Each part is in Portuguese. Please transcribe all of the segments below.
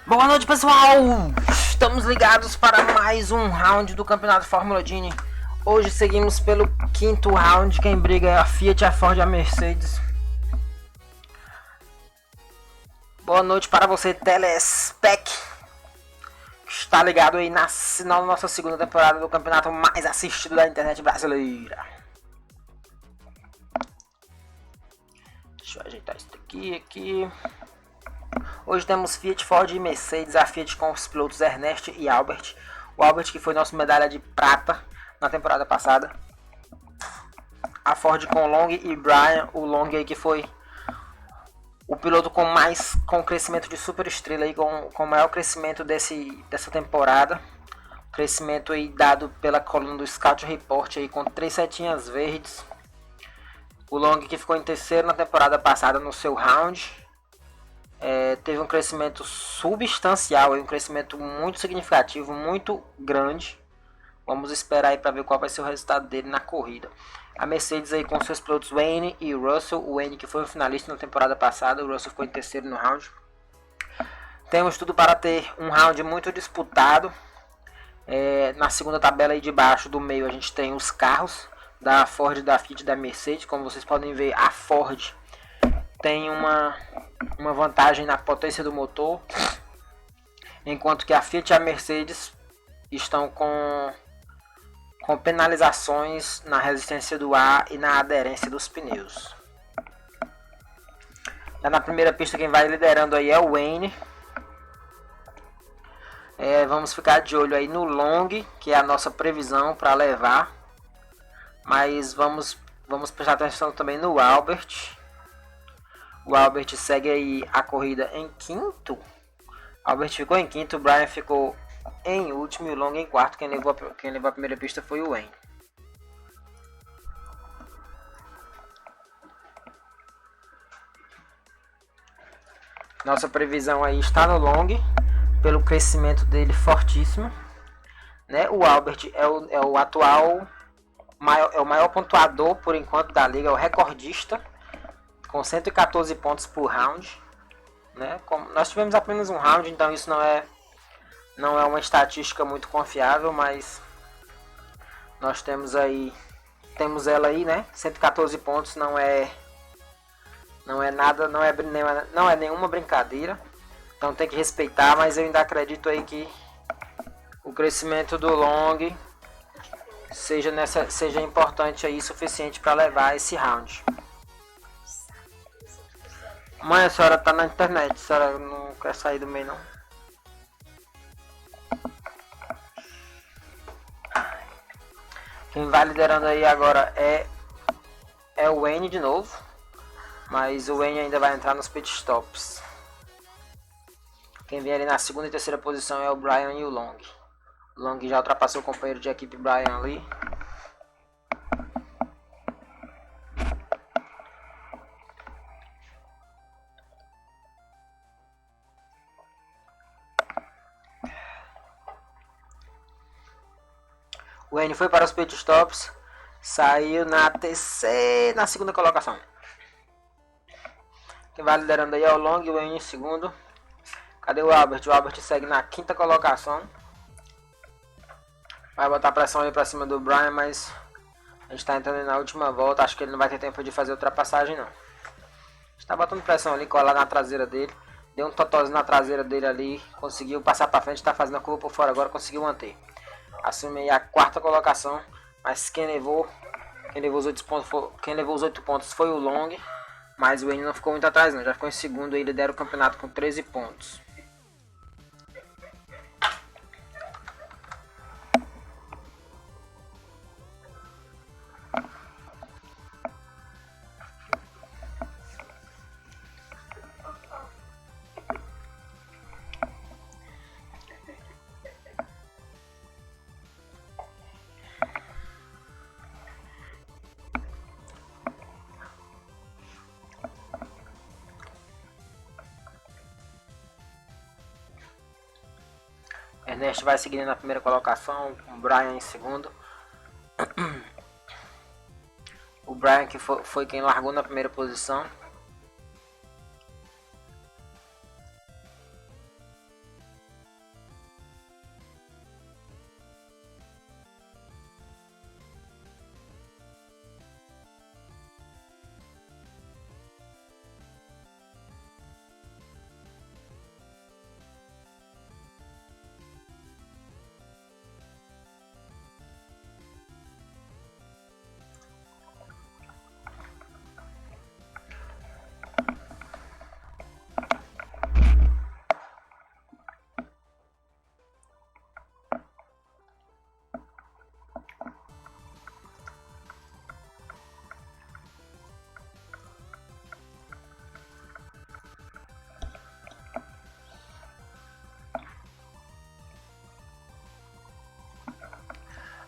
Boa noite, pessoal! Estamos ligados para mais um round do Campeonato Fórmula Gini. Hoje seguimos pelo quinto round. Quem briga é a Fiat, a Ford e a Mercedes. Boa noite para você, Telespec, que está ligado aí na nossa segunda temporada do campeonato mais assistido da internet brasileira. Deixa eu ajeitar isso aqui. Hoje temos Fiat, Ford e Mercedes. A Fiat com os pilotos Ernest e Albert. O Albert que foi nosso medalha de prata na temporada passada. A Ford com Long e Brian. O Long aí que foi o piloto com crescimento de super estrela aí, com maior crescimento dessa temporada. Crescimento aí dado pela coluna do Scout Report aí com 3 setinhas verdes. O Long que ficou em terceiro na temporada passada no seu round. Teve um crescimento substancial, um crescimento muito significativo, muito grande. Vamos esperar aí para ver qual vai ser o resultado dele na corrida. A Mercedes aí com seus pilotos Wayne e Russell. O Wayne que foi o finalista na temporada passada, o Russell ficou em terceiro no round. Temos tudo para ter um round muito disputado. Na segunda tabela aí de baixo do meio a gente tem os carros da Ford, da Fiat e da Mercedes. Como vocês podem ver, a Ford tem uma vantagem na potência do motor, enquanto que a Fiat e a Mercedes estão com penalizações na resistência do ar e na aderência dos pneus. Na primeira pista quem vai liderando aí é o Wayne. Vamos ficar de olho aí no Long, que é a nossa previsão para levar, mas vamos prestar atenção também no Albert. O Albert segue aí a corrida em quinto. Albert ficou em quinto, o Brian ficou em último e o Long em quarto. Quem levou a primeira pista foi o Wayne. Nossa previsão aí está no Long, pelo crescimento dele fortíssimo. Né? O Albert é o atual o maior pontuador por enquanto da liga, é o recordista, com 114 pontos por round. Né? Nós tivemos apenas um round, então isso não é uma estatística muito confiável, mas nós temos ela aí, né? 114 pontos não é nada, não é nenhuma brincadeira. Então tem que respeitar, mas eu ainda acredito aí que o crescimento do Long seja importante aí, suficiente para levar esse round. Mãe, a senhora tá na internet, a senhora não quer sair do meio não? Quem vai liderando aí agora é o Wayne de novo, mas o Wayne ainda vai entrar nos pit stops. Quem vem ali na segunda e terceira posição é o Brian e o Long. O Long já ultrapassou o companheiro de equipe Brian ali. O Wayne foi para os pit stops, saiu na segunda colocação. Quem vai liderando aí é o Long e o Wayne em segundo. Cadê o Albert? O Albert segue na quinta colocação. Vai botar pressão aí para cima do Brian, mas a gente está entrando na última volta. Acho que ele não vai ter tempo de fazer ultrapassagem não. Está botando pressão ali, colar na traseira dele. Deu um totozinho na traseira dele ali, conseguiu passar para frente, está fazendo a curva por fora agora, conseguiu manter. Assume aí a quarta colocação, mas quem levou os 8 pontos foi o Long, mas o Wayne não ficou muito atrás não, já ficou em segundo e lidera o campeonato com 13 pontos. Ernest vai seguindo na primeira colocação, o Brian em segundo. O Brian que foi quem largou na primeira posição.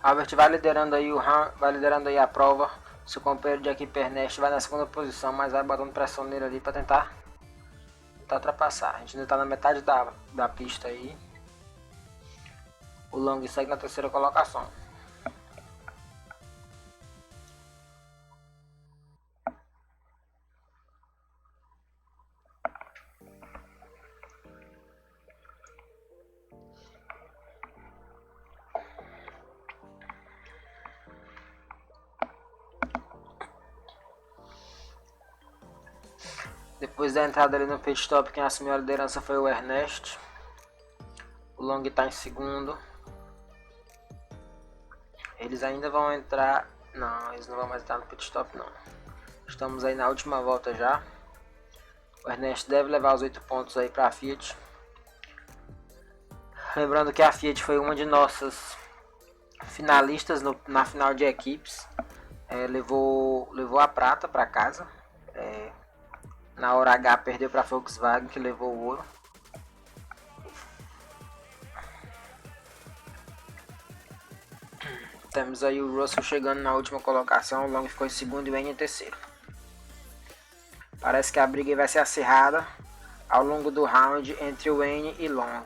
Albert vai liderando aí vai liderando aí a prova. Seu companheiro de equipe Ernest vai na segunda posição, mas vai botando pressão nele ali para tentar ultrapassar. A gente ainda tá na metade da pista aí. O Long segue na terceira colocação. Depois da entrada ali no pit stop, quem assumiu a liderança foi o Ernest. O Long está em segundo. Eles ainda vão entrar... Não, eles não vão mais entrar no pit stop não. Estamos aí na última volta já. O Ernest deve levar os 8 pontos aí para a Fiat. Lembrando que a Fiat foi uma de nossas finalistas na final de equipes. Levou a prata para casa. Na hora H perdeu para a Volkswagen, que levou o ouro. Temos aí o Russell chegando na última colocação, o Long ficou em segundo e o Wayne em terceiro. Parece que a briga vai ser acirrada ao longo do round entre o Wayne e Long.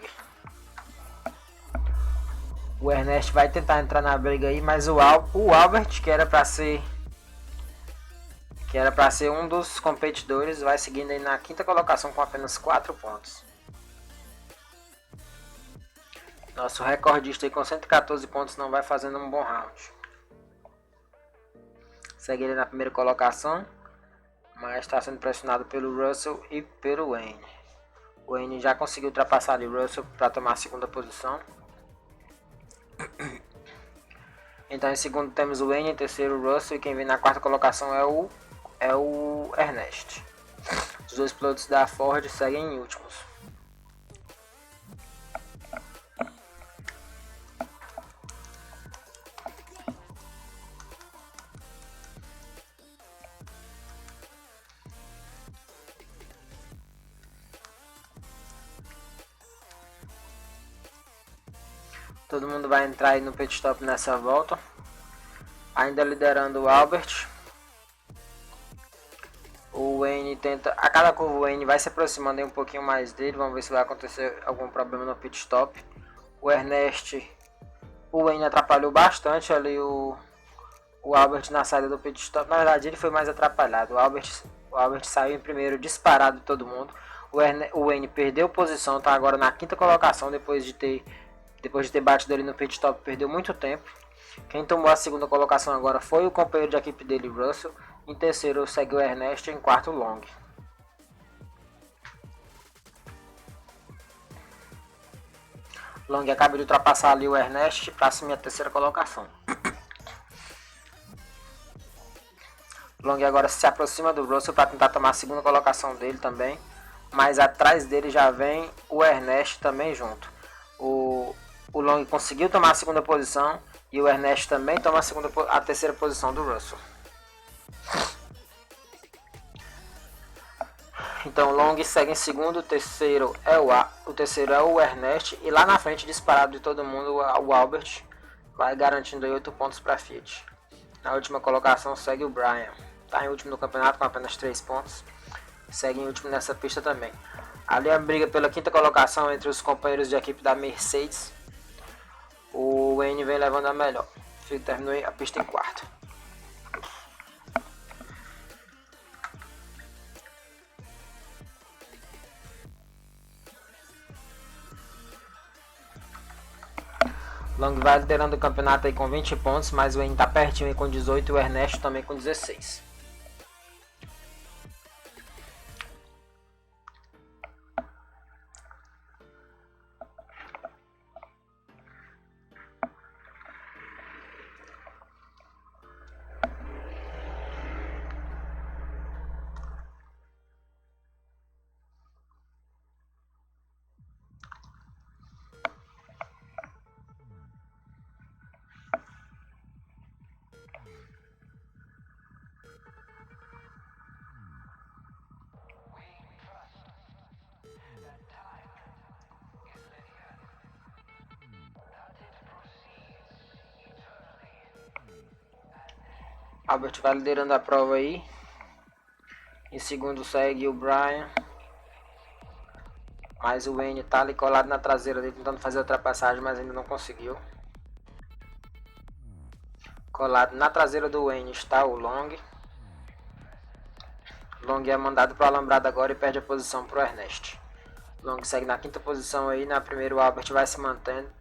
O Ernest vai tentar entrar na briga aí, mas o Albert, que era para ser um dos competidores, vai seguindo aí na quinta colocação com apenas 4 pontos. Nosso recordista aí com 114 pontos não vai fazendo um bom round. Segue ele na primeira colocação, mas está sendo pressionado pelo Russell e pelo Wayne. O Wayne já conseguiu ultrapassar o Russell para tomar a segunda posição. Então em segundo temos o Wayne, em terceiro o Russell, e quem vem na quarta colocação é o Ernest. Os dois pilotos da Ford seguem em últimos. Todo mundo vai entrar aí no pit stop nessa volta. Ainda liderando o Albert. O Wayne tenta... A cada curva o Wayne vai se aproximando aí um pouquinho mais dele. Vamos ver se vai acontecer algum problema no pit stop. O Ernest... O Wayne atrapalhou bastante ali o Albert na saída do pit stop. Na verdade ele foi mais atrapalhado. O Albert saiu em primeiro disparado de todo mundo. O Wayne perdeu posição. Está agora na quinta colocação depois de ter batido ali no pit stop, perdeu muito tempo. Quem tomou a segunda colocação agora foi o companheiro de equipe dele, Russell. Em terceiro segue o Ernest, em quarto o Long. Long acaba de ultrapassar ali o Ernest para assumir a terceira colocação. Long agora se aproxima do Russell para tentar tomar a segunda colocação dele também. Mas atrás dele já vem o Ernest também junto. O Long conseguiu tomar a segunda posição e o Ernest também toma a terceira posição do Russell. Então o Long segue em segundo, o terceiro é o Ernest e lá na frente, disparado de todo mundo, o Albert vai garantindo 8 pontos para a Fiat. Na última colocação segue o Brian, está em último no campeonato com apenas 3 pontos, segue em último nessa pista também. Ali a briga pela quinta colocação entre os companheiros de equipe da Mercedes. O Wayne vem levando a melhor. Terminou a pista em quarto. Long vai liderando o campeonato aí com 20 pontos, mas o Wayne está pertinho aí com 18 e o Ernest também com 16. Albert vai liderando a prova aí. Em segundo segue o Brian. Mas o Wayne tá ali colado na traseira dele, tentando fazer a ultrapassagem, mas ainda não conseguiu. Colado na traseira do Wayne está o Long. Long é mandado para o alambrado agora e perde a posição para o Ernest. Long segue na quinta posição aí. Na primeira o Albert vai se mantendo.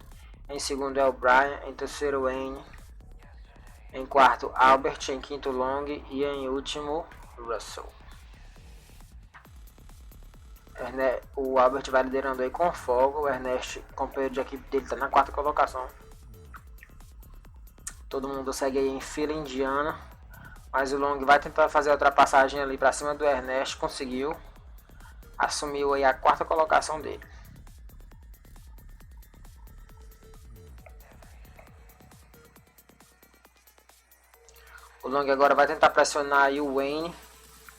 Em segundo é o Brian. Em terceiro o Wayne. Em quarto Albert. Em quinto Long. E em último Russell. O Albert vai liderando aí com folga. O Ernest, companheiro de equipe dele, está na quarta colocação. Todo mundo segue aí em fila indiana. Mas o Long vai tentar fazer a ultrapassagem ali para cima do Ernest. Conseguiu. Assumiu aí a quarta colocação dele. O Long agora vai tentar pressionar aí o Wayne,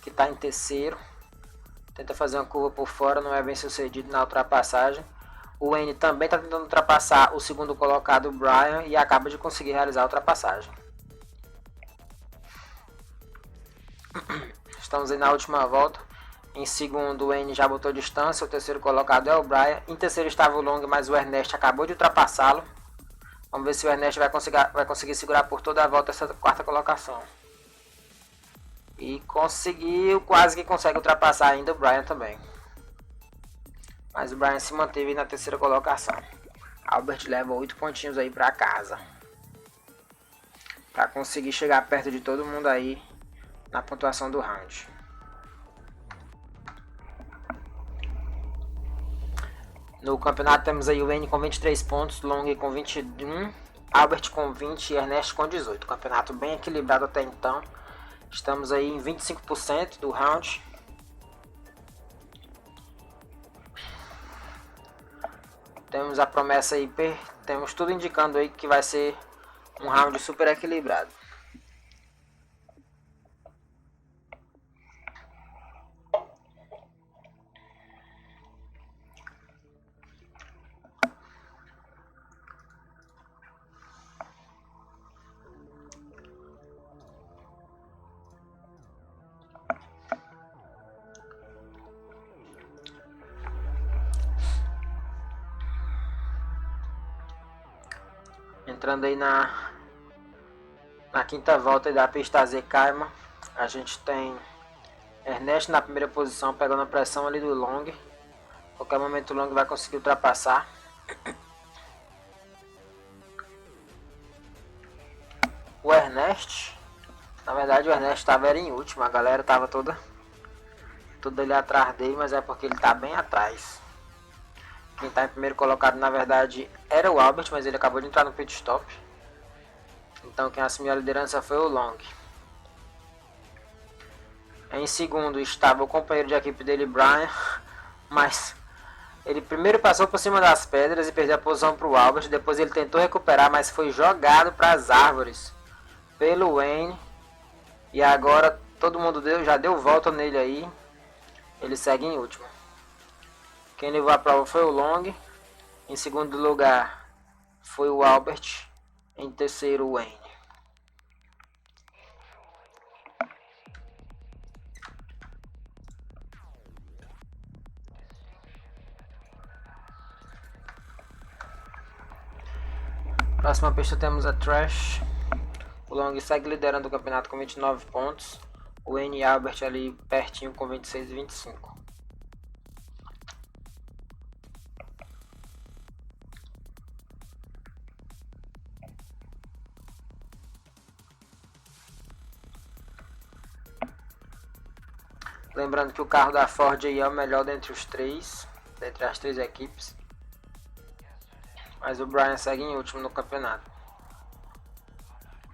que está em terceiro. Tenta fazer uma curva por fora, não é bem sucedido na ultrapassagem. O Wayne também está tentando ultrapassar o segundo colocado, o Brian, e acaba de conseguir realizar a ultrapassagem. Estamos aí na última volta. Em segundo o Wayne já botou distância, o terceiro colocado é o Brian. Em terceiro estava o Long, mas o Ernest acabou de ultrapassá-lo. Vamos ver se o Ernest vai conseguir segurar por toda a volta essa quarta colocação. E conseguiu, quase que consegue ultrapassar ainda o Brian também. Mas o Brian se manteve na terceira colocação. Albert leva 8 pontinhos aí para casa. Para conseguir chegar perto de todo mundo aí na pontuação do round. No campeonato temos aí o Wayne com 23 pontos, Long com 21, Albert com 20 e Ernest com 18. Campeonato bem equilibrado até então. Estamos aí em 25% do round. Temos a promessa aí, temos tudo indicando aí que vai ser um round super equilibrado. Entrando aí na quinta volta da pista Z Kaima, a gente tem Ernest na primeira posição, pegando a pressão ali do Long. A qualquer momento o Long vai conseguir ultrapassar. O Ernest, na verdade o Ernest estava em último, a galera estava toda ali atrás dele, mas é porque ele está bem atrás. Quem está em primeiro colocado, na verdade, era o Albert, mas ele acabou de entrar no pit stop. Então quem assumiu a liderança foi o Long. Em segundo estava o companheiro de equipe dele, Brian, mas ele primeiro passou por cima das pedras e perdeu a posição para o Albert. Depois ele tentou recuperar, mas foi jogado para as árvores pelo Wayne. E agora todo mundo já deu volta nele aí. Ele segue em último. Quem levou a prova foi o Long. Em segundo lugar foi o Albert. Em terceiro o Wayne. Próxima pista temos a Trash. O Long segue liderando o campeonato com 29 pontos. O Wayne e Albert ali pertinho com 26 e 25. Lembrando que o carro da Ford aí é o melhor dentre os três, dentre as três equipes. Mas o Brian segue em último no campeonato.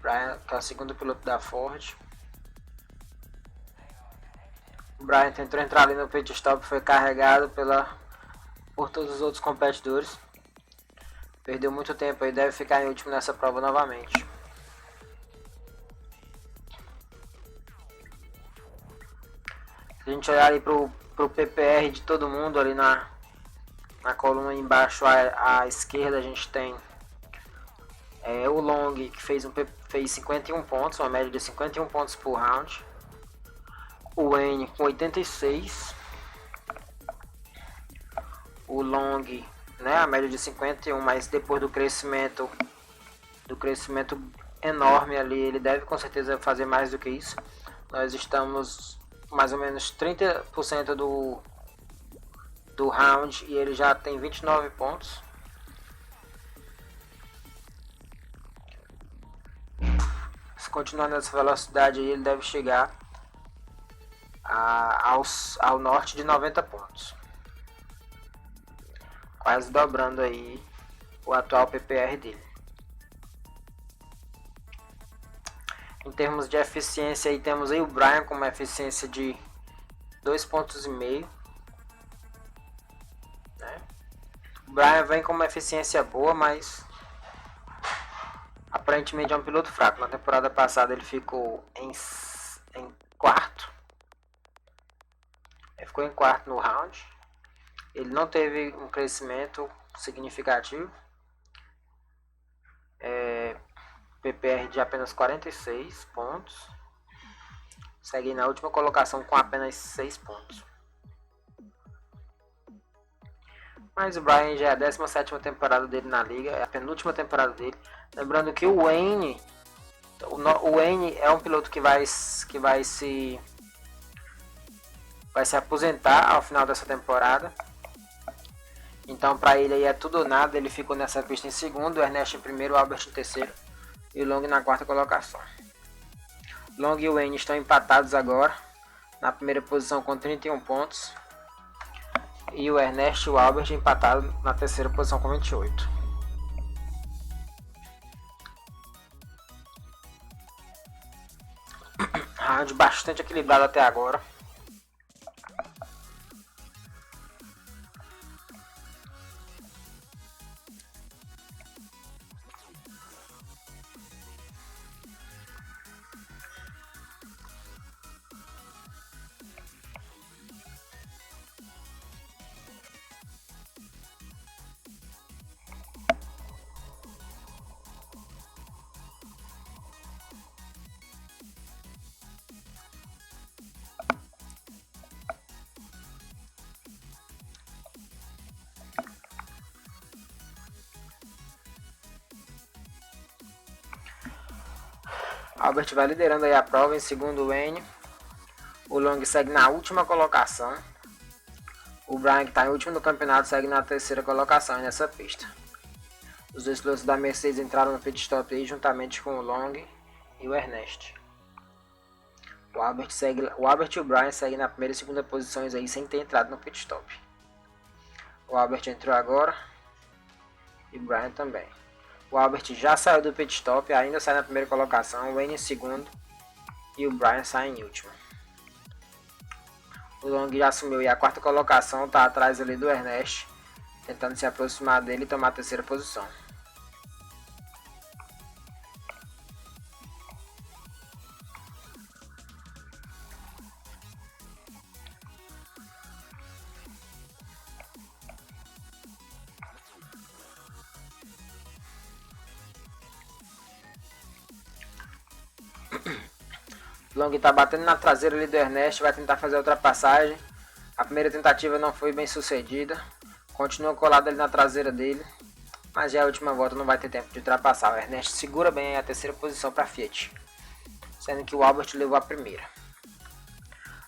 Brian, que é o segundo piloto da Ford. O Brian tentou entrar ali no pit stop, foi carregado por todos os outros competidores. Perdeu muito tempo e deve ficar em último nessa prova novamente. Se a gente olhar ali pro PPR de todo mundo ali na coluna embaixo à esquerda, a gente tem O Long, que fez 51 pontos, uma média de 51 pontos por round. O Wayne com 86. O Long, né, a média de 51, mas depois do crescimento enorme ali, ele deve com certeza fazer mais do que isso. Nós estamos mais ou menos 30% do round e ele já tem 29 pontos. Se continuar nessa velocidade aí, ele deve chegar ao norte de 90 pontos. Quase dobrando aí o atual PPR dele. Em termos de eficiência, aí temos aí o Brian com uma eficiência de 2,5 pontos. Né? O Brian vem com uma eficiência boa, mas aparentemente é um piloto fraco. Na temporada passada ele ficou em quarto. Ele ficou em quarto no round. Ele não teve um crescimento significativo. PPR de apenas 46 pontos. Segue na última colocação com apenas 6 pontos. Mas o Brian já é a 17ª temporada dele na liga, é a penúltima temporada dele. Lembrando que o Wayne é um piloto que vai se aposentar ao final dessa temporada. Então para ele aí é tudo ou nada. Ele ficou nessa pista em segundo, o Ernest em primeiro, o Albert em terceiro e o Long na quarta colocação. Long e o Wayne estão empatados agora na primeira posição com 31 pontos. E o Ernest e o Albert empatados na terceira posição com 28. Round bastante equilibrado até agora. Albert vai liderando aí a prova, em segundo o Wayne. O Long segue na última colocação. O Brian, que está em último no campeonato, segue na terceira colocação nessa pista. Os dois pilotos da Mercedes entraram no pit stop aí, juntamente com o Long e o Ernest. O Albert e o Brian seguem na primeira e segunda posições aí, sem ter entrado no pit stop. O Albert entrou agora e o Brian também. O Albert já saiu do pit stop, ainda sai na primeira colocação, o Wayne em segundo e o Brian sai em último. O Long já assumiu a quarta colocação, está atrás ali do Ernest, tentando se aproximar dele e tomar a terceira posição. Long está batendo na traseira ali do Ernest, vai tentar fazer a ultrapassagem. A primeira tentativa não foi bem sucedida. Continua colado ali na traseira dele, mas já a última volta não vai ter tempo de ultrapassar. O Ernest segura bem a terceira posição para a Fiat, sendo que o Albert levou a primeira.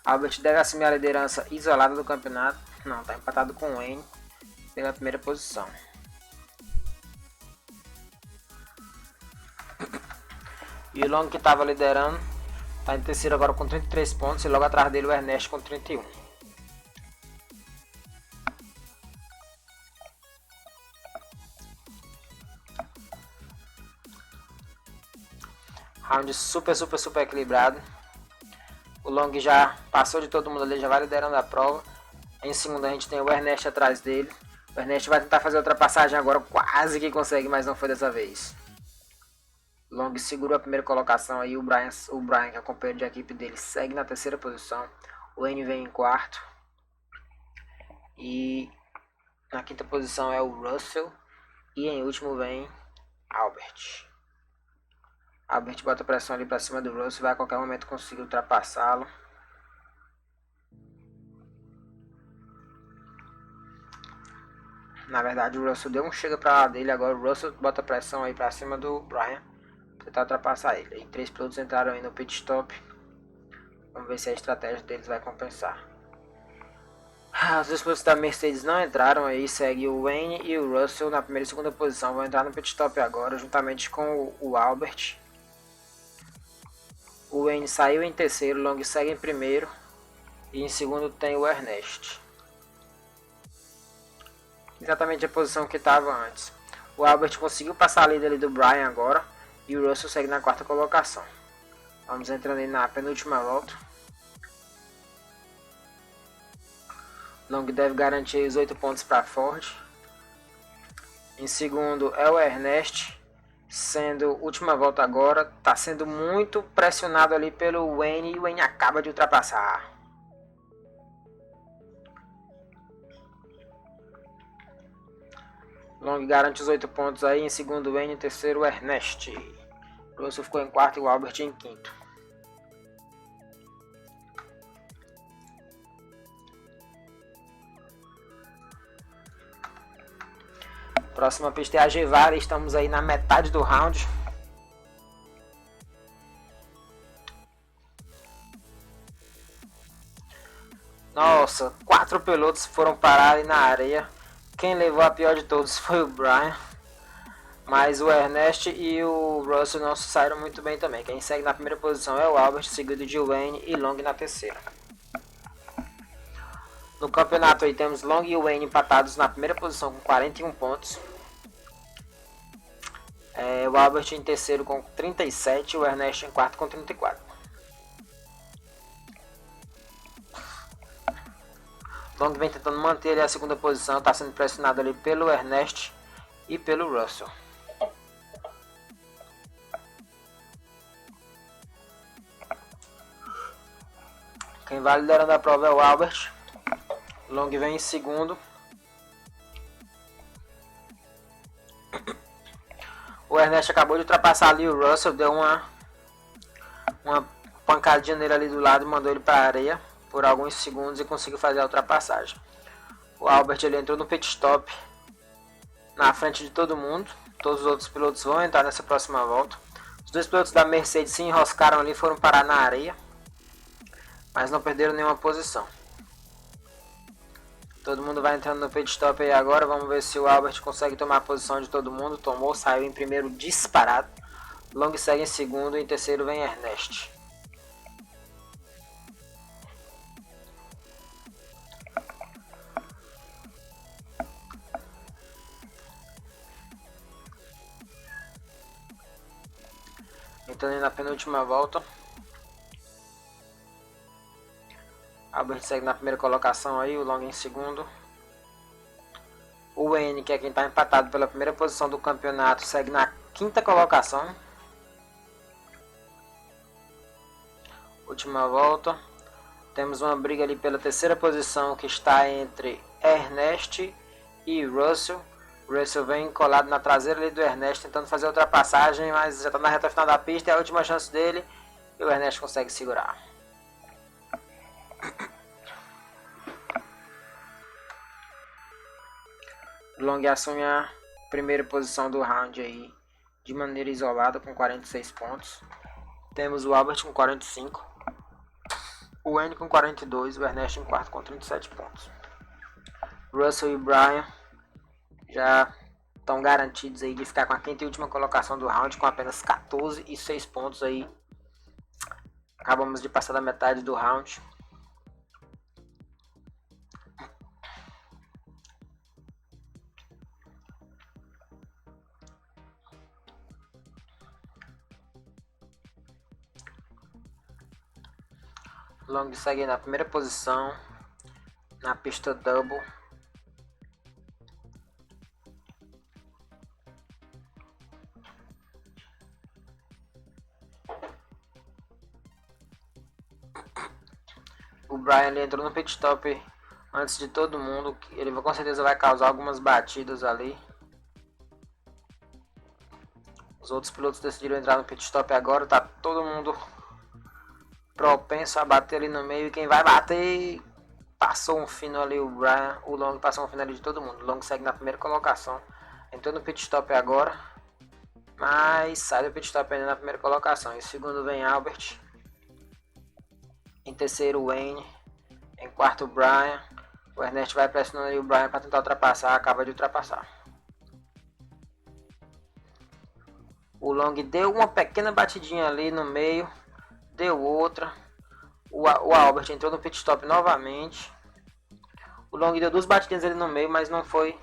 Albert deve assumir a liderança isolada do campeonato. Não, está empatado com o Wayne pela primeira posição. E o Long, que estava liderando, está em terceiro agora com 33 pontos e logo atrás dele o Ernest com 31. Round super equilibrado. O Long já passou de todo mundo ali, já vai liderando a prova. Em segundo a gente tem o Ernest atrás dele. O Ernest vai tentar fazer a ultrapassagem agora, quase que consegue, mas não foi dessa vez. Long segurou a primeira colocação aí, o Brian, que é o companheiro de equipe dele, segue na terceira posição. O Wayne vem em quarto. E na quinta posição é o Russell. E em último vem Albert. Albert bota pressão ali pra cima do Russell, vai a qualquer momento conseguir ultrapassá-lo. Na verdade o Russell deu um chega pra lá dele, agora o Russell bota pressão aí pra cima do Brian, pra tentar ultrapassar ele. Aí 3 pilotos entraram aí no pit stop. Vamos ver se a estratégia deles vai compensar. Os dois pilotos da Mercedes não entraram aí, segue o Wayne e o Russell na primeira e segunda posição. Vão entrar no pit stop agora, juntamente com o Albert. O Wayne saiu em terceiro, o Long segue em primeiro. E em segundo tem o Ernest. Exatamente a posição que estava antes. O Albert conseguiu passar a líder ali do Brian agora. E o Russell segue na quarta colocação. Vamos entrando aí na penúltima volta. Long deve garantir os 8 pontos para Ford. Em segundo é o Ernest, sendo última volta agora. Está sendo muito pressionado ali pelo Wayne e o Wayne acaba de ultrapassar. Long garante os 8 pontos aí. Em segundo o Wayne, em terceiro o Ernest. O Russell ficou em quarto e o Albert em quinto. Próxima pista é a Gevara, estamos aí na metade do round. Nossa, 4 pilotos foram parar ali na areia. Quem levou a pior de todos foi o Brian. Mas o Ernest e o Russell não se saíram muito bem também. Quem segue na primeira posição é o Albert, seguido de Wayne e Long na terceira. No campeonato aí temos Long e Wayne empatados na primeira posição com 41 pontos. O Albert em terceiro com 37 e o Ernest em quarto com 34. Long vem tentando manter a segunda posição, está sendo pressionado ali pelo Ernest e pelo Russell. Quem vai liderando a prova é o Albert. Long vem em segundo. O Ernest acabou de ultrapassar ali o Russell, deu uma pancadinha nele ali do lado e mandou ele para a areia por alguns segundos e conseguiu fazer a ultrapassagem. O Albert ele entrou no pit stop na frente de todo mundo. Todos os outros pilotos vão entrar nessa próxima volta. Os dois pilotos da Mercedes se enroscaram ali e foram parar na areia, mas não perderam nenhuma posição. Todo mundo vai entrando no pit stop aí agora. Vamos ver se o Albert consegue tomar a posição de todo mundo. Tomou, saiu em primeiro disparado. Long segue em segundo e em terceiro vem Ernest. Entrando na penúltima volta. Albert segue na primeira colocação aí, o Long em segundo. O Wayne, que é quem está empatado pela primeira posição do campeonato, segue na quinta colocação. Última volta. Temos uma briga ali pela terceira posição que está entre Ernest e Russell. Russell vem colado na traseira ali do Ernest, tentando fazer a ultrapassagem, mas já está na reta final da pista, é a última chance dele e o Ernest consegue segurar. Long assume a primeira posição do round aí de maneira isolada com 46 pontos. Temos o Albert com 45, o Wayne com 42, o Ernest em quarto com 37 pontos. Russell e Brian já estão garantidos aí de ficar com a quinta e última colocação do round com apenas 14 e 6 pontos aí. Acabamos de passar da metade do round. Long segue na primeira posição na pista double. O Brian ele entrou no pit stop antes de todo mundo. Ele com certeza vai causar algumas batidas ali. Os outros pilotos decidiram entrar no pit stop agora. Tá todo mundo propenso a bater ali no meio. E quem vai bater... Passou um fino ali o Brian. O Long passou um fino ali de todo mundo. O Long segue na primeira colocação. Entrou no pit stop agora. Mas sai do pit stop ainda na primeira colocação. Em segundo vem Albert. Em terceiro Wayne. Em quarto Brian. O Ernest vai pressionando ali o Brian para tentar ultrapassar. Acaba de ultrapassar. O Long deu uma pequena batidinha ali no meio. Deu outra. O Albert entrou no pit stop novamente. O Long deu duas batidinhas ali no meio, mas não foi.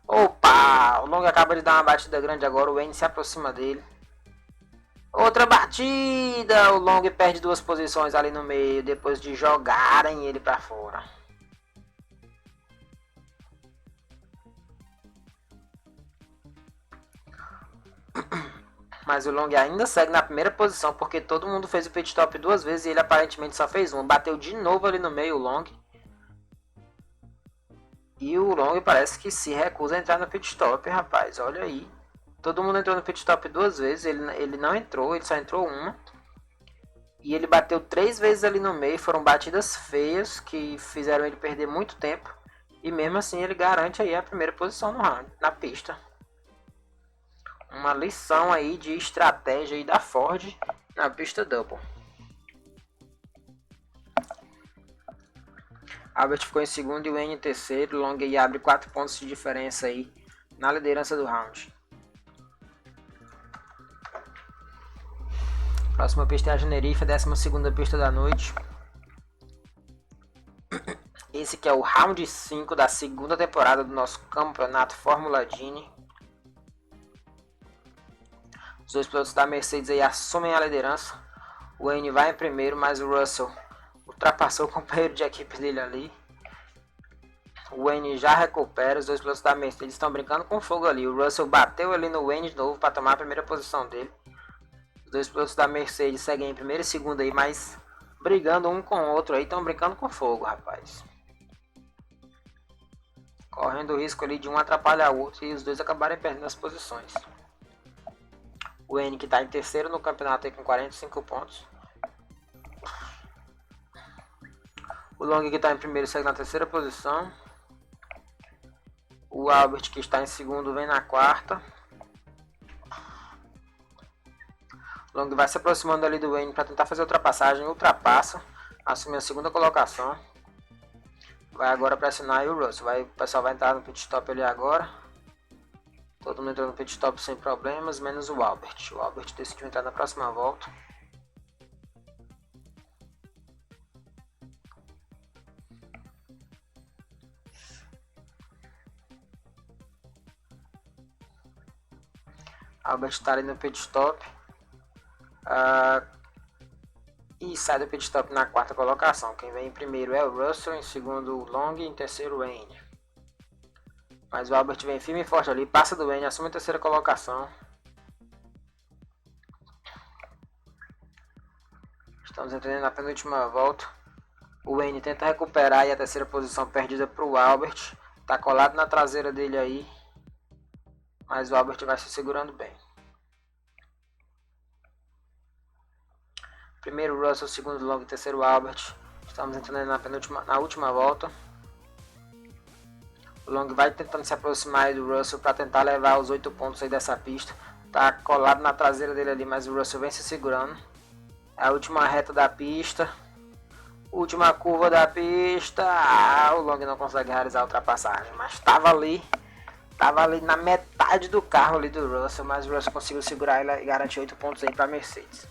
Opa! O Long acaba de dar uma batida grande agora. O Wayne se aproxima dele. Outra batida! O Long perde duas posições ali no meio depois de jogarem ele para fora. Mas o Long ainda segue na primeira posição, porque todo mundo fez o pit stop duas vezes e ele aparentemente só fez uma. Bateu de novo ali no meio o Long. E o Long parece que se recusa a entrar no pit stop, rapaz. Olha aí. Todo mundo entrou no pit stop duas vezes, ele não entrou, ele só entrou uma. E ele bateu 3 vezes ali no meio, foram batidas feias que fizeram ele perder muito tempo. E mesmo assim ele garante aí a primeira posição no round, na pista. Uma lição aí de estratégia aí da Ford na pista double. Albert ficou em segundo e o Wayne em terceiro. Long aí abre 4 pontos de diferença aí na liderança do round. Próxima pista é a Generife, 12ª pista da noite. Esse que é o round 5 da segunda temporada do nosso campeonato Fórmula Gini. Os dois pilotos da Mercedes aí assumem a liderança. O Wayne vai em primeiro, mas o Russell ultrapassou o companheiro de equipe dele ali. O Wayne já recupera. Os dois pilotos da Mercedes estão brincando com fogo ali. O Russell bateu ali no Wayne de novo para tomar a primeira posição dele. Os dois pilotos da Mercedes seguem em primeiro e segundo aí, mas brigando um com o outro aí. Estão brincando com fogo, rapaz. Correndo o risco ali de um atrapalhar o outro e os dois acabarem perdendo as posições. O Wayne que está em terceiro no campeonato aí com 45 pontos. O Long que está em primeiro segue na terceira posição. O Albert que está em segundo vem na quarta. O Long vai se aproximando ali do Wayne para tentar fazer a ultrapassagem. Ultrapassa. Assume a segunda colocação. Vai agora pressionar aí o Russell. O pessoal vai entrar no pit stop ali agora. Todo mundo entrou no pit stop sem problemas, menos o Albert. O Albert decidiu entrar na próxima volta. Albert está ali no pit stop. E sai do pit stop na quarta colocação. Quem vem em primeiro é o Russell, em segundo o Long e em terceiro o Wayne. Mas o Albert vem firme e forte ali, passa do Wayne, assume a terceira colocação. Estamos entrando na penúltima volta. O Wayne tenta recuperar e a terceira posição perdida para o Albert. Está colado na traseira dele aí. Mas o Albert vai se segurando bem. Primeiro o Russell, segundo o Long e terceiro o Albert. Estamos entrando na última volta. O Long vai tentando se aproximar do Russell para tentar levar os 8 pontos aí dessa pista. Tá colado na traseira dele ali, mas o Russell vem se segurando. É a última reta da pista. Última curva da pista. O Long não consegue realizar a ultrapassagem, mas estava ali na metade do carro ali do Russell, mas o Russell conseguiu segurar ele e garantir 8 pontos aí para a Mercedes.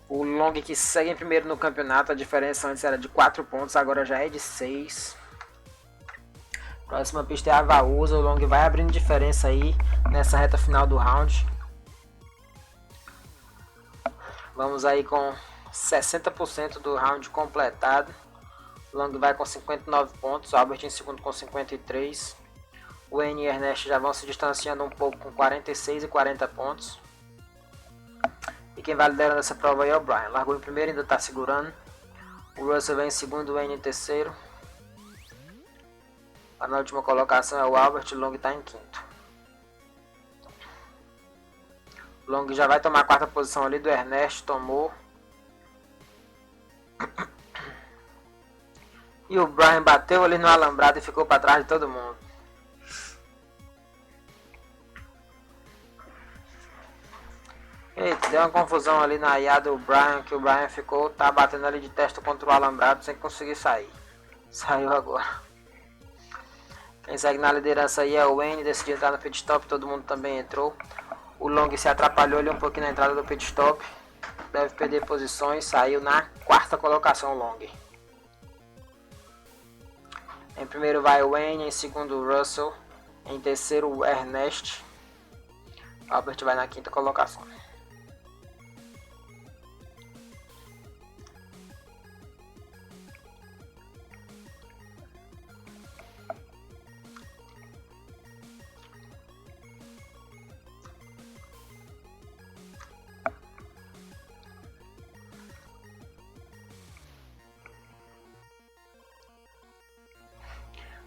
O Long que segue em primeiro no campeonato, a diferença antes era de 4 pontos, agora já é de 6. Próxima pista é a Vaúza, o Long vai abrindo diferença aí nessa reta final do round. Vamos aí com 60% do round completado. O Long vai com 59 pontos, o Albert em segundo com 53. O Wayne e Ernest já vão se distanciando um pouco com 46 e 40 pontos. E quem vai liderando essa prova aí é o Brian. Largou em primeiro, ainda está segurando. O Russell vem em segundo, o Wayne em terceiro. Na última colocação é o Albert, o Long está em quinto. Long já vai tomar a quarta posição ali do Ernest, tomou. E o Brian bateu ali no alambrado e ficou para trás de todo mundo. Eita, deu uma confusão ali na IA do Brian, que o Brian tá batendo ali de testa contra o alambrado sem conseguir sair. Saiu agora. Quem segue na liderança aí é o Wayne, decidiu entrar no pit stop, todo mundo também entrou. O Long se atrapalhou ali um pouquinho na entrada do pit stop. Deve perder posições, saiu na quarta colocação Long. Em primeiro vai o Wayne, em segundo o Russell, em terceiro o Ernest. Albert vai na quinta colocação.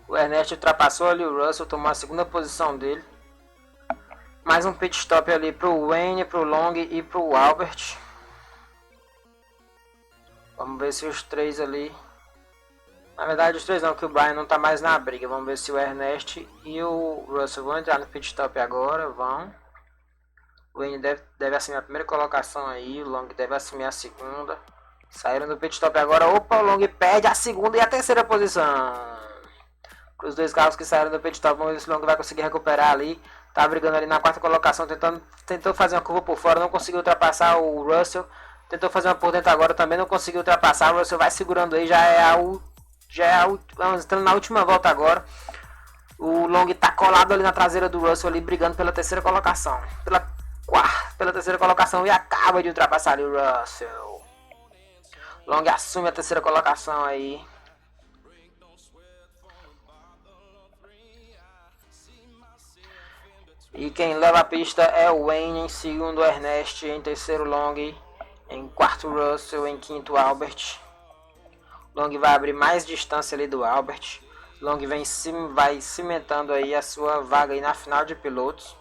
O Ernest ultrapassou ali o Russell, tomou a segunda posição dele. Mais um pit stop ali pro Wayne, pro Long e pro Albert. Vamos ver se os três ali... Na verdade os três não, que o Brian não tá mais na briga. Vamos ver se o Ernest e o Russell vão entrar no pit stop agora. Vão. O Wayne deve assumir a primeira colocação aí. O Long deve assumir a segunda. Saíram do pit stop agora. Opa, o Long perde a segunda e a terceira posição. Os dois carros que saíram do pit stop, vamos ver se o Long vai conseguir recuperar ali. Tá brigando ali na quarta colocação, tentou fazer uma curva por fora, não conseguiu ultrapassar o Russell. Tentou fazer uma por dentro agora, também não conseguiu ultrapassar. O Russell vai segurando aí, vamos entrando na última volta agora. O Long tá colado ali na traseira do Russell, ali brigando pela terceira colocação. Pela terceira colocação e acaba de ultrapassar ali o Russell. Long assume a terceira colocação aí. E quem leva a pista é o Wayne, em segundo Ernest, em terceiro Long, em quarto Russell, em quinto Albert. Long vai abrir mais distância ali do Albert. Long vai cimentando aí a sua vaga aí na final de pilotos.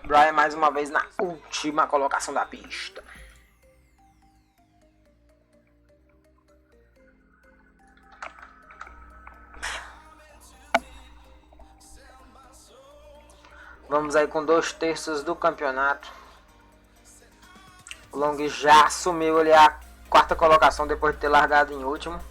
Brian mais uma vez na última colocação da pista. Vamos aí com 2/3 do campeonato. O Long já assumiu ali a quarta colocação depois de ter largado em último.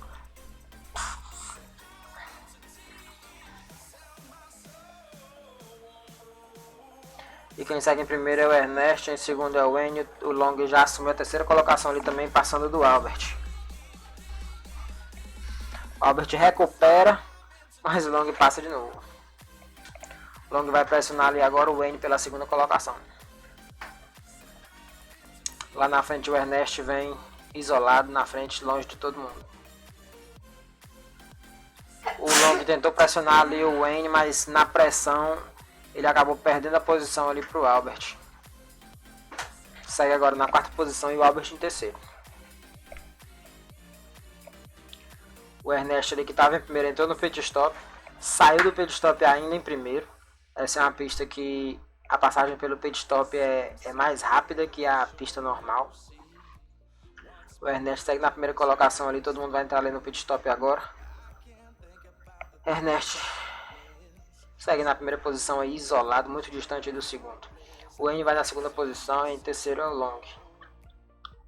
E quem segue em primeiro é o Ernest, em segundo é o Wayne. O Long já assumiu a terceira colocação ali também, passando do Albert. O Albert recupera, mas o Long passa de novo. O Long vai pressionar ali agora o Wayne pela segunda colocação. Lá na frente o Ernest vem isolado na frente, longe de todo mundo. O Long tentou pressionar ali o Wayne, mas na pressão ele acabou perdendo a posição ali para o Albert. Segue agora na quarta posição e o Albert em terceiro. O Ernest ali que estava em primeiro entrou no pit stop. Saiu do pit stop ainda em primeiro. Essa é uma pista que a passagem pelo pit stop é mais rápida que a pista normal. O Ernest segue na primeira colocação ali. Todo mundo vai entrar ali no pit stop agora. Ernest segue na primeira posição aí, isolado, muito distante do segundo. O Wayne vai na segunda posição e em terceiro é o Long.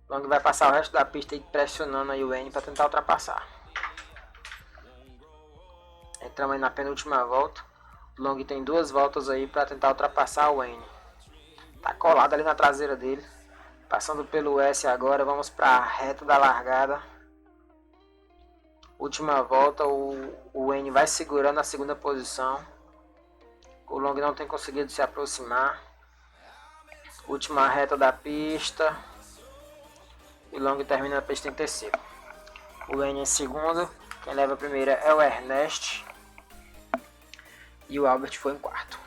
O Long vai passar o resto da pista e pressionando aí o Wayne para tentar ultrapassar. Entramos aí na penúltima volta. O Long tem 2 voltas aí para tentar ultrapassar o Wayne. Tá colado ali na traseira dele. Passando pelo S agora, vamos para a reta da largada. Última volta, o Wayne vai segurando a segunda posição. O Long não tem conseguido se aproximar. Última reta da pista. E o Long termina a pista em terceiro. O Wayne em segundo. Quem leva a primeira é o Ernest. E o Albert foi em quarto.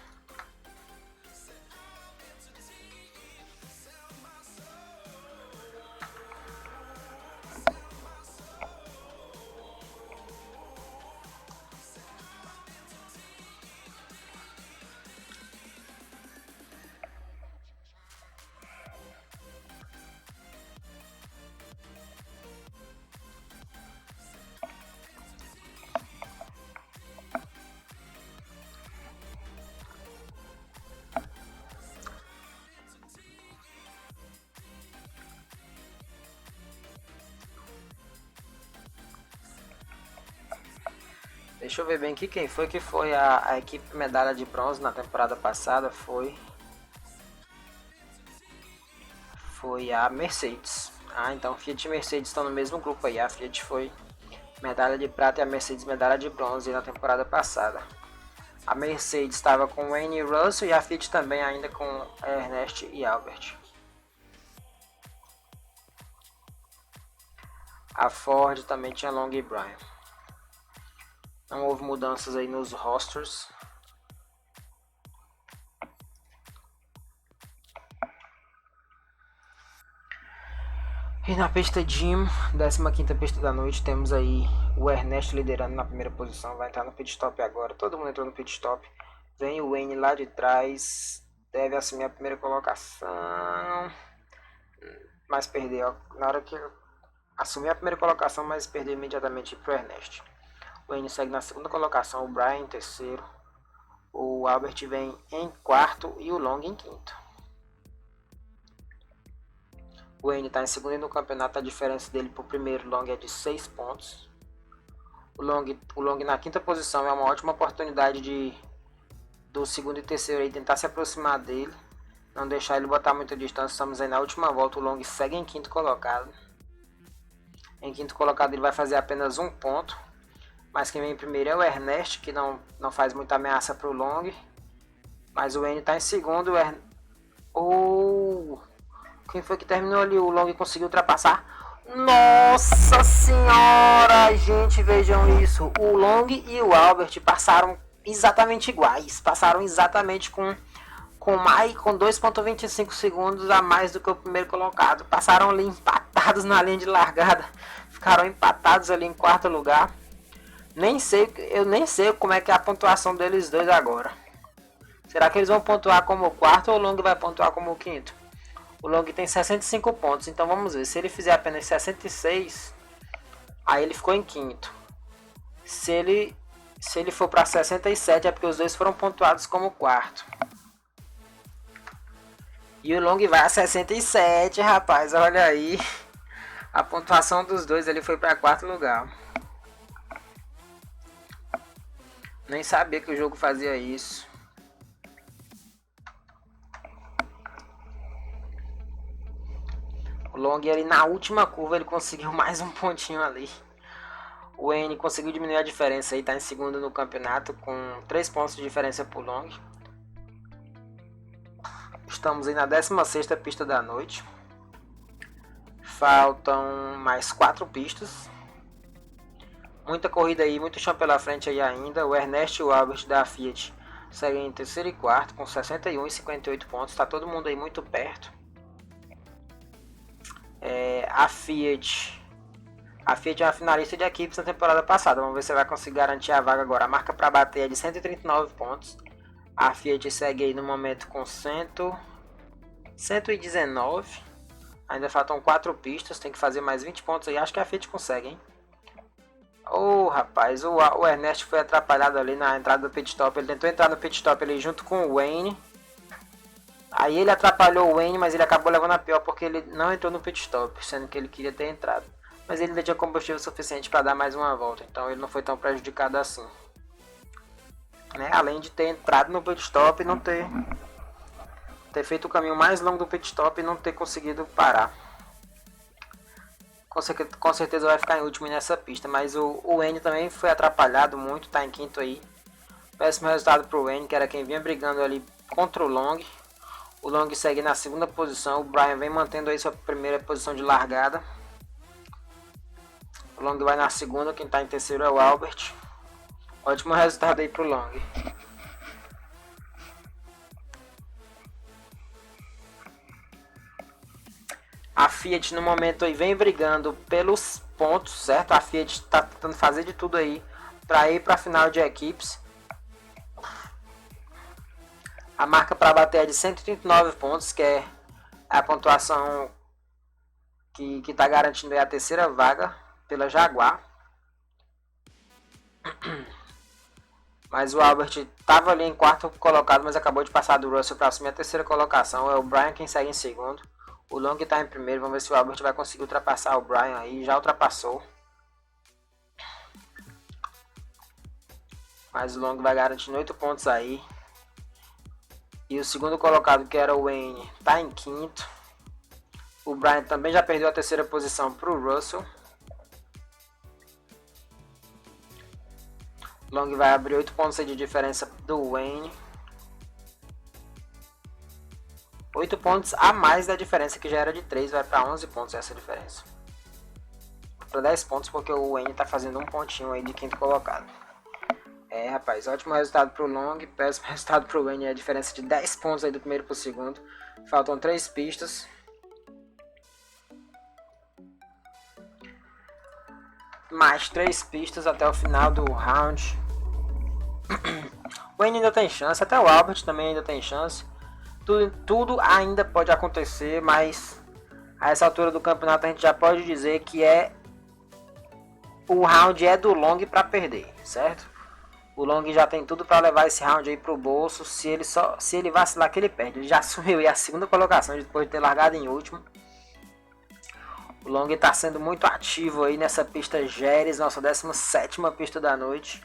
Deixa eu ver bem aqui quem foi que foi a equipe medalha de bronze na temporada passada. Foi a Mercedes. Ah, então Fiat e Mercedes estão no mesmo grupo aí. A Fiat foi medalha de prata e a Mercedes medalha de bronze na temporada passada. A Mercedes estava com Wayne Russell e a Fiat também ainda com Ernest e Albert. A Ford também tinha Long e Bryan. Não houve mudanças aí nos rosters. E na pista Jim, 15ª pista da noite, temos aí o Ernest liderando na primeira posição, vai entrar no pit stop agora, todo mundo entrou no pit stop. Vem o Wayne lá de trás, deve assumir a primeira colocação, mas perdeu na hora que assumir a primeira colocação, mas perdeu imediatamente para o Ernest. O Wayne segue na segunda colocação, o Bryan em terceiro, o Albert vem em quarto e o Long em quinto. O Wayne está em segundo no campeonato, a diferença dele para o primeiro Long é de 6 pontos. O Long na quinta posição é uma ótima oportunidade do segundo e terceiro aí tentar se aproximar dele, não deixar ele botar muita distância. Estamos aí na última volta, o Long segue em quinto colocado. Em quinto colocado ele vai fazer apenas 1 ponto, mas quem vem em primeiro é o Ernest, que não faz muita ameaça para o Long. Mas o Wayne está em segundo. Quem foi que terminou ali? O Long conseguiu ultrapassar. Nossa senhora, gente, vejam isso. O Long e o Albert passaram exatamente iguais. Passaram exatamente com 2,25 segundos a mais do que o primeiro colocado. Passaram ali empatados na linha de largada. Ficaram empatados ali em quarto lugar. Eu nem sei como é que é a pontuação deles dois agora. Será que eles vão pontuar como o quarto ou o Long vai pontuar como o quinto? O Long tem 65 pontos, então vamos ver. Se ele fizer apenas 66, aí ele ficou em quinto. Se ele for para 67, é porque os dois foram pontuados como quarto. E o Long vai a 67, rapaz, olha aí. A pontuação dos dois, ele foi para quarto lugar. Nem sabia que o jogo fazia isso. O Long ali na última curva ele conseguiu mais um pontinho ali. O Wayne conseguiu diminuir a diferença aí, tá em segundo no campeonato com 3 pontos de diferença pro Long. Estamos aí na 16ª pista da noite. Faltam mais 4 pistas. Muita corrida aí, muito chão pela frente aí ainda. O Ernest e o Albert da Fiat seguem em terceiro e quarto com 61 e 58 pontos. Tá todo mundo aí muito perto. A Fiat é uma finalista de equipes na temporada passada. Vamos ver se vai conseguir garantir a vaga agora. A marca para bater é de 139 pontos. A Fiat segue aí no momento com 119. Ainda faltam 4 pistas. Tem que fazer mais 20 pontos aí. Acho que a Fiat consegue, hein? Rapaz, o Ernest foi atrapalhado ali na entrada do pit stop. Ele tentou entrar no pit stop ali junto com o Wayne. Aí ele atrapalhou o Wayne, mas ele acabou levando a pior porque ele não entrou no pit stop, sendo que ele queria ter entrado. Mas ele ainda tinha combustível suficiente para dar mais uma volta, então ele não foi tão prejudicado assim. Né? Além de ter entrado no pit stop e não ter feito o caminho mais longo do pit stop e não ter conseguido parar. Com certeza vai ficar em último nessa pista, mas o Wayne também foi atrapalhado muito, tá em quinto aí. Péssimo resultado pro Wayne, que era quem vinha brigando ali contra o Long. O Long segue na segunda posição, o Bryan vem mantendo aí sua primeira posição de largada. O Long vai na segunda, quem está em terceiro é o Albert. Ótimo resultado aí pro Long. A Fiat no momento aí vem brigando pelos pontos, certo? A Fiat está tentando fazer de tudo aí para ir para a final de equipes. A marca para bater é de 139 pontos, que é a pontuação que está garantindo aí a terceira vaga pela Jaguar. Mas o Albert estava ali em quarto colocado, mas acabou de passar do Russell para assumir a terceira colocação. É o Bryan quem segue em segundo. O Long está em primeiro. Vamos ver se o Albert vai conseguir ultrapassar o Bryan aí. Já ultrapassou. Mas o long vai garantindo 8 pontos aí. E o segundo colocado, que era o Wayne, tá em quinto. O Brian também já perdeu a terceira posição para o Russell. Long vai abrir 8 pontos de diferença do Wayne. 8 pontos a mais da diferença, que já era de 3, vai para 11 pontos essa diferença. Para 10 pontos, porque o Wayne tá fazendo um pontinho aí de quinto colocado. É, rapaz, ótimo resultado pro Long, péssimo resultado pro Wayne, a diferença de 10 pontos aí do primeiro pro segundo. Faltam 3 pistas. Mais 3 pistas até o final do round. O Wayne ainda tem chance, até o Albert também ainda tem chance. Tudo ainda pode acontecer, mas a essa altura do campeonato a gente já pode dizer que o round é do Long para perder, certo? O Long já tem tudo para levar esse round aí pro bolso. Se ele vacilar, que ele perde. Ele já assumiu aí a segunda colocação depois de ter largado em último. O Long está sendo muito ativo aí nessa pista Jerez, nossa 17ª pista da noite.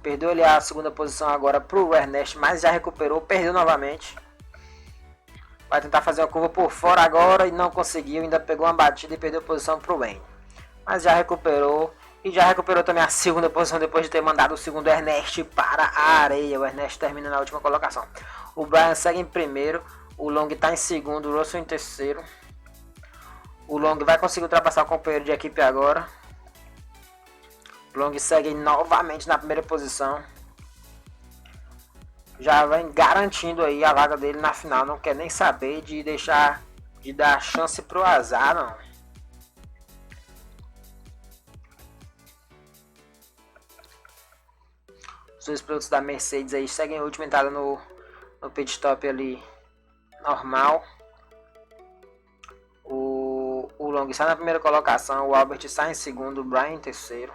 Perdeu ali a segunda posição agora pro Ernest, mas já recuperou, perdeu novamente. Vai tentar fazer uma curva por fora agora e não conseguiu, ainda pegou uma batida e perdeu a posição pro Wayne. Mas já recuperou, e já recuperou também a segunda posição depois de ter mandado o segundo Ernest para a areia. O Ernest termina na última colocação. O Brian segue em primeiro, o Long está em segundo, o Russell em terceiro. O Long vai conseguir ultrapassar o companheiro de equipe agora. O Long segue novamente na primeira posição. Já vem garantindo aí a vaga dele na final. Não quer nem saber de dar chance pro azar, não. Os dois pilotos da Mercedes aí seguem a última entrada no pit stop ali normal. O Long está na primeira colocação, o Albert está em segundo, o Brian em terceiro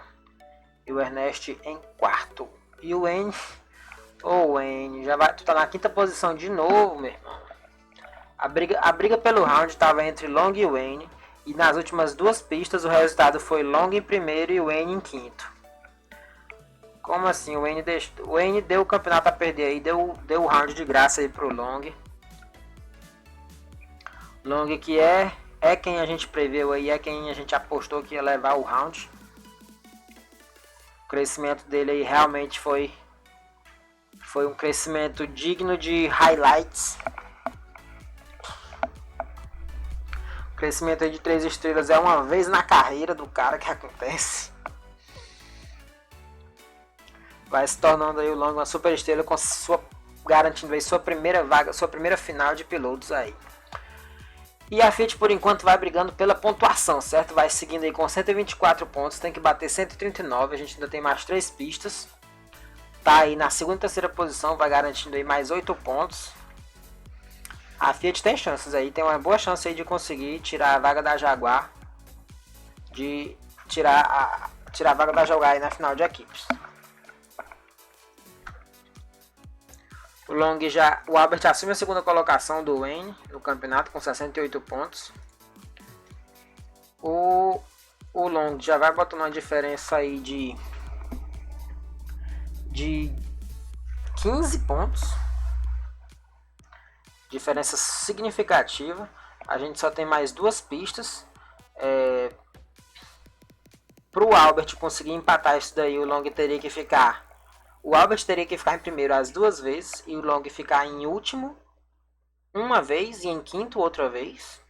e o Ernest em quarto. E o Wayne, tu tá na quinta posição de novo, meu irmão. A briga pelo round estava entre Long e Wayne, e nas últimas duas pistas o resultado foi Long em primeiro e Wayne em quinto. Como assim? O Wayne deu o campeonato a perder aí, deu o round de graça aí pro Long. Long que é quem a gente preveu aí, é quem a gente apostou que ia levar o round. O crescimento dele aí realmente foi um crescimento digno de highlights. O crescimento aí de 3 estrelas é uma vez na carreira do cara que acontece. Vai se tornando aí o Long uma super estrela, garantindo aí sua primeira vaga, sua primeira final de pilotos aí. E a Fiat por enquanto vai brigando pela pontuação, certo? Vai seguindo aí com 124 pontos, tem que bater 139, a gente ainda tem mais 3 pistas. Tá aí na segunda e terceira posição, vai garantindo aí mais 8 pontos. A Fiat tem chances aí, tem uma boa chance aí de conseguir tirar a vaga da Jaguar. De tirar a vaga da Jaguar aí na final de equipes. O Albert assume a segunda colocação do Wayne no campeonato com 68 pontos. O Long já vai botando uma diferença aí de 15 pontos. Diferença significativa. A gente só tem mais 2 pistas. Para o Albert conseguir empatar isso daí, o Long teria que ficar... O Albert teria que ficar em primeiro as 2 vezes e o Long ficar em último uma vez e em quinto outra vez.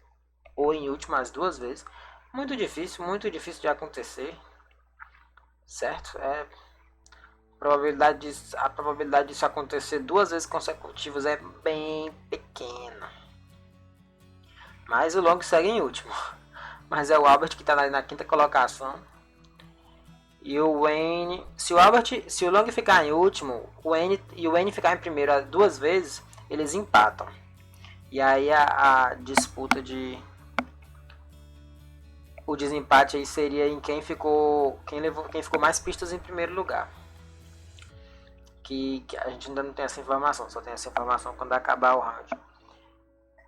Ou em último as 2 vezes. Muito difícil de acontecer. Certo? A probabilidade disso acontecer 2 vezes consecutivas é bem pequena. Mas o Long segue em último. Mas é o Albert que está na quinta colocação. E o Wayne, se o Long ficar em último, o Wayne ficar em primeiro 2 vezes, eles empatam. E aí a disputa o desempate aí seria em quem ficou mais pistas em primeiro lugar. Que a gente ainda não tem essa informação, só tem essa informação quando acabar o round,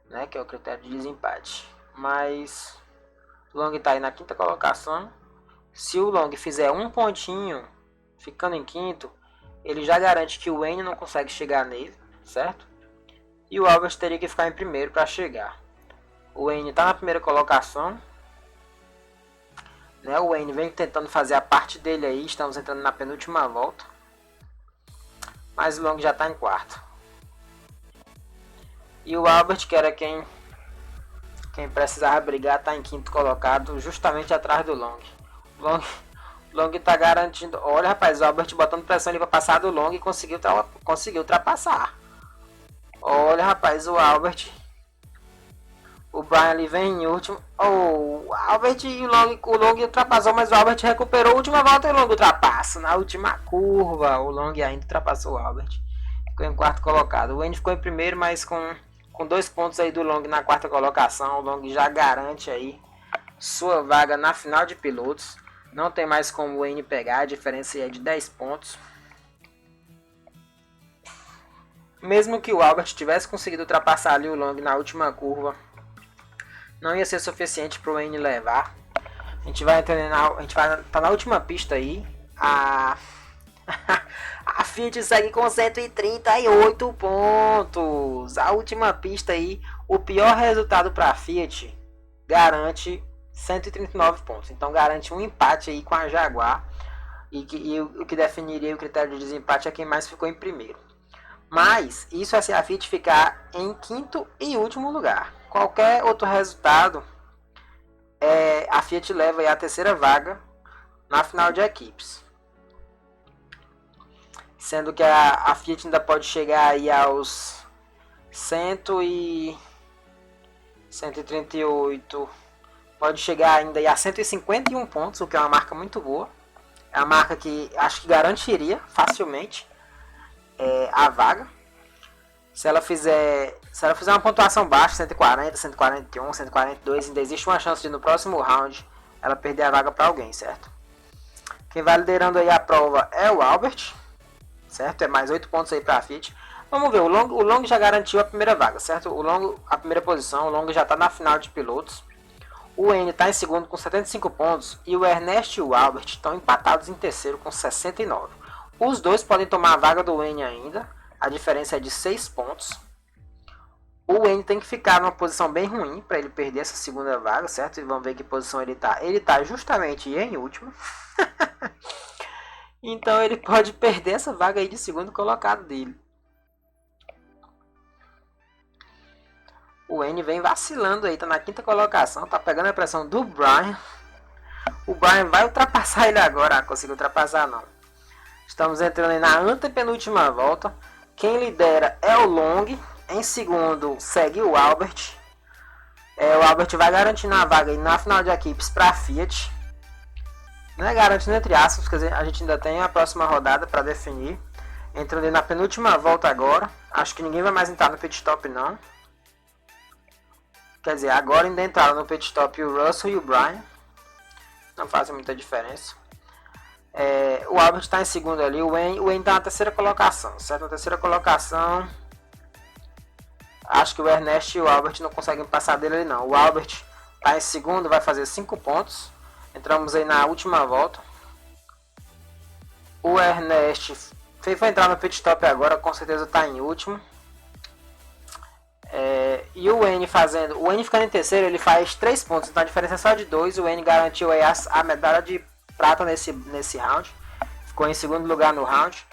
né, que é o critério de desempate. Mas o Long está aí na quinta colocação. Se o Long fizer um pontinho, ficando em quinto, ele já garante que o Wayne não consegue chegar nele, certo? E o Albert teria que ficar em primeiro para chegar. O Wayne está na primeira colocação, né? O Wayne vem tentando fazer a parte dele aí, estamos entrando na penúltima volta. Mas o Long já está em quarto. E o Albert, que era quem precisava brigar, está em quinto colocado, justamente atrás do Long. Long está garantindo. Olha, rapaz, o Albert botando pressão ali para passar do Long e conseguiu ultrapassar. Olha, rapaz, o Albert. O Brian ali vem em último. Oh, o Albert e o Long ultrapassou, mas o Albert recuperou a última volta e o Long ultrapassa. Na última curva, o Long ainda ultrapassou o Albert. Ficou em quarto colocado. O Wayne ficou em primeiro, mas com 2 pontos aí do Long na quarta colocação. O Long já garante aí sua vaga na final de pilotos. Não tem mais como o Wayne pegar, a diferença é de 10 pontos. Mesmo que o Albert tivesse conseguido ultrapassar ali o Long na última curva, não ia ser suficiente para o Wayne levar. A gente vai estar na última pista aí. A Fiat segue com 138 pontos. A última pista aí, o pior resultado para a Fiat garante 139 pontos. Então garante um empate aí com a Jaguar. E o que definiria o critério de desempate é quem mais ficou em primeiro. Mas isso é se a Fiat ficar em quinto e último lugar. Qualquer outro resultado, a Fiat leva aí a terceira vaga na final de equipes. Sendo que a Fiat ainda pode chegar aí aos 138, pode chegar ainda aí a 151 pontos, o que é uma marca muito boa. É uma marca que acho que garantiria facilmente a vaga. Se ela fizer uma pontuação baixa, 140, 141, 142, ainda existe uma chance de no próximo round ela perder a vaga para alguém, certo? Quem vai liderando aí a prova é o Albert, certo? É mais 8 pontos aí para a Fiat. Vamos ver, o Long já garantiu a primeira vaga, certo? A primeira posição, o Long já está na final de pilotos. O Wayne está em segundo com 75 pontos e o Ernest e o Albert estão empatados em terceiro com 69. Os dois podem tomar a vaga do Wayne ainda. A diferença é de 6 pontos. O Wayne tem que ficar numa posição bem ruim para ele perder essa segunda vaga, certo? E vamos ver que posição ele está. Ele está justamente em último. Então ele pode perder essa vaga aí de segundo colocado dele. O Wayne vem vacilando aí, tá na quinta colocação, tá pegando a pressão do Brian. O Brian vai ultrapassar ele agora, conseguiu ultrapassar não. Estamos entrando aí na antepenúltima volta. Quem lidera é o Long. Em segundo segue o Albert. O Albert vai garantindo a vaga aí na final de equipes para a Fiat. Não é garantindo entre aspas, quer dizer, a gente ainda tem a próxima rodada para definir. Entrando aí na penúltima volta agora. Acho que ninguém vai mais entrar no pit stop não. Quer dizer, agora ainda entraram no pit stop o Russell e o Brian. Não fazem muita diferença. O Albert está em segundo ali, o Wayne está na terceira colocação, certo? Na terceira colocação, acho que o Ernest e o Albert não conseguem passar dele ali não. O Albert está em segundo, vai fazer 5 pontos. Entramos aí na última volta. O Ernest vai entrar no pit stop agora, com certeza está em último. E o Wayne ficando em terceiro, ele faz 3 pontos, então a diferença é só de 2. O Wayne garantiu aí a medalha de prata nesse round. Ficou em segundo lugar no round.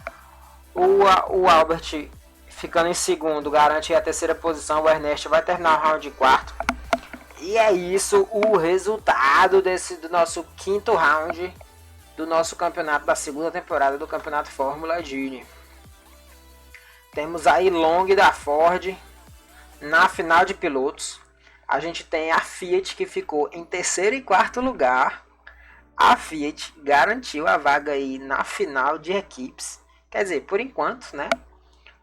O Albert ficando em segundo garante a terceira posição. O Ernest vai terminar o round quarto. E é isso o resultado do nosso quinto round do nosso campeonato da segunda temporada do campeonato Fórmula Gini. Temos aí Long da Ford na final de pilotos. A gente tem a Fiat que ficou em terceiro e quarto lugar. A Fiat garantiu a vaga aí na final de equipes. Quer dizer, por enquanto, né?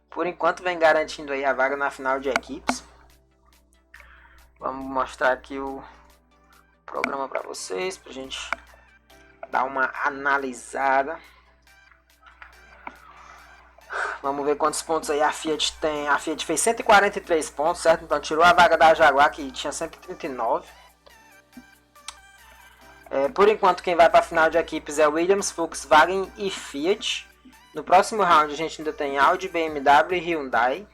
Por enquanto vem garantindo aí a vaga na final de equipes. Vamos mostrar aqui o programa para vocês, pra gente dar uma analisada. Vamos ver quantos pontos aí a Fiat tem. A Fiat fez 143 pontos, certo? Então tirou a vaga da Jaguar, que tinha 139. Por enquanto, quem vai para a final de equipes é Williams, Volkswagen e Fiat. No próximo round a gente ainda tem Audi, BMW e Hyundai.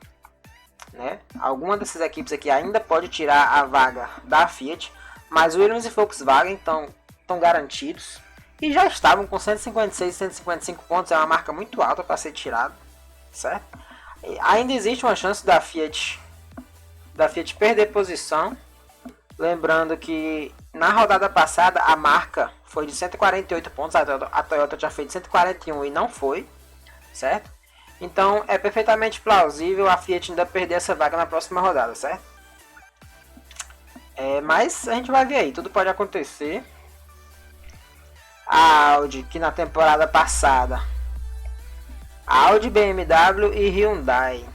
Né? Alguma dessas equipes aqui ainda pode tirar a vaga da Fiat, mas Williams e Volkswagen estão garantidos e já estavam com 156, 155 pontos, é uma marca muito alta para ser tirada, certo? E ainda existe uma chance da Fiat perder posição, lembrando que na rodada passada a marca foi de 148 pontos, a Toyota tinha feito 141 e não foi, certo? Então é perfeitamente plausível a Fiat ainda perder essa vaga na próxima rodada, certo? Mas a gente vai ver aí, tudo pode acontecer. A Audi, que na temporada passada, Audi, BMW e Hyundai.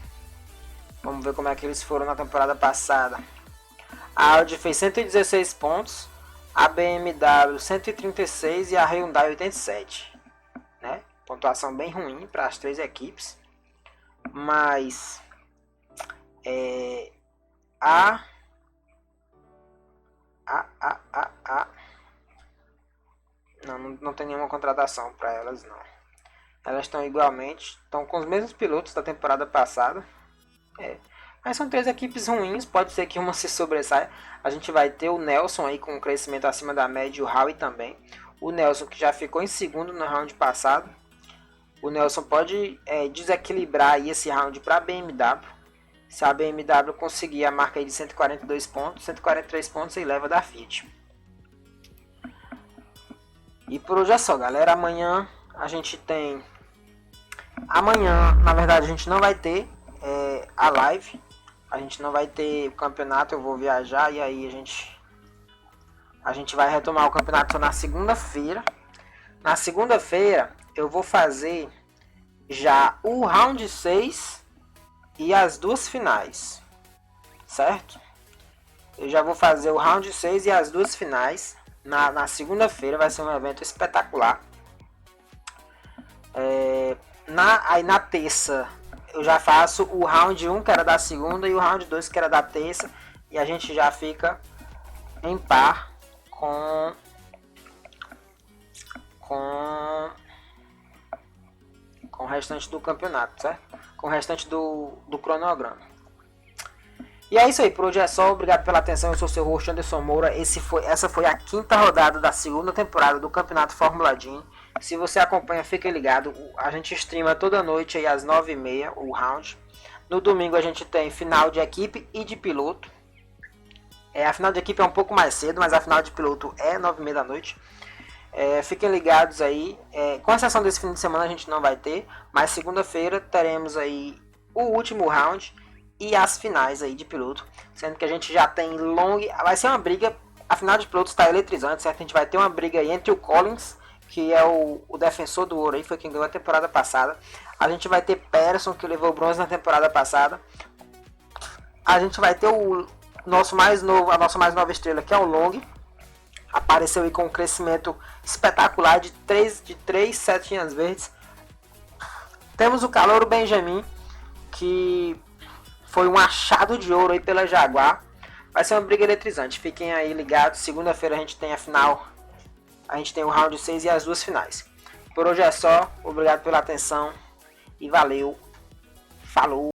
Vamos ver como é que eles foram na temporada passada. A Audi fez 116 pontos, a BMW 136 e a Hyundai 87. Né? Pontuação bem ruim para as três equipes. Mas não tem nenhuma contratação para elas, não. Elas estão igualmente, estão com os mesmos pilotos da temporada passada. Mas são três equipes ruins, pode ser que uma se sobressaia. A gente vai ter o Nelson aí com um crescimento acima da média, e o Howie também. O Nelson que já ficou em segundo no round passado. O Nelson pode desequilibrar aí esse round para a BMW. Se a BMW conseguir a marca aí de 142 pontos, 143 pontos e leva da Fiat. E por hoje é só, galera. Amanhã a gente tem... Amanhã, na verdade, a gente não vai ter a live. A gente não vai ter o campeonato, eu vou viajar e aí a gente vai retomar o campeonato na segunda-feira. Na segunda-feira eu vou fazer já o round 6 e as duas finais, certo? Eu já vou fazer o round 6 e as duas finais na segunda-feira, vai ser um evento espetacular. Aí na terça eu já faço o round 1 que era da segunda e o round 2 que era da terça, e a gente já fica em par com o restante do campeonato, certo? Com o restante do cronograma. E é isso aí, por hoje é só. Obrigado pela atenção, eu sou seu host Anderson Moura. Essa foi a quinta rodada da segunda temporada do Campeonato Fórmula Jim. Se você acompanha, fique ligado. A gente streama toda noite aí às 9h30 o round. No domingo a gente tem final de equipe e de piloto. A final de equipe é um pouco mais cedo, mas a final de piloto é 9h30 da noite. Fiquem ligados aí. Com exceção desse fim de semana a gente não vai ter, mas segunda-feira teremos aí o último round e as finais aí de piloto, sendo que a gente já tem vai ser uma briga. A final de pilotos está eletrizante, certo? A gente vai ter uma briga aí entre o Collins, que é o defensor do ouro aí, foi quem ganhou a temporada passada. A gente vai ter Persson, que levou o bronze na temporada passada. A gente vai ter a nossa mais nova estrela, que é o Long. Apareceu aí com um crescimento espetacular de 3 setinhas verdes. Temos o Calouro Benjamin, que foi um achado de ouro aí pela Jaguar. Vai ser uma briga eletrizante, fiquem aí ligados. Segunda-feira a gente tem a final. A gente tem o round 6 e as duas finais. Por hoje é só, obrigado pela atenção e valeu, falou!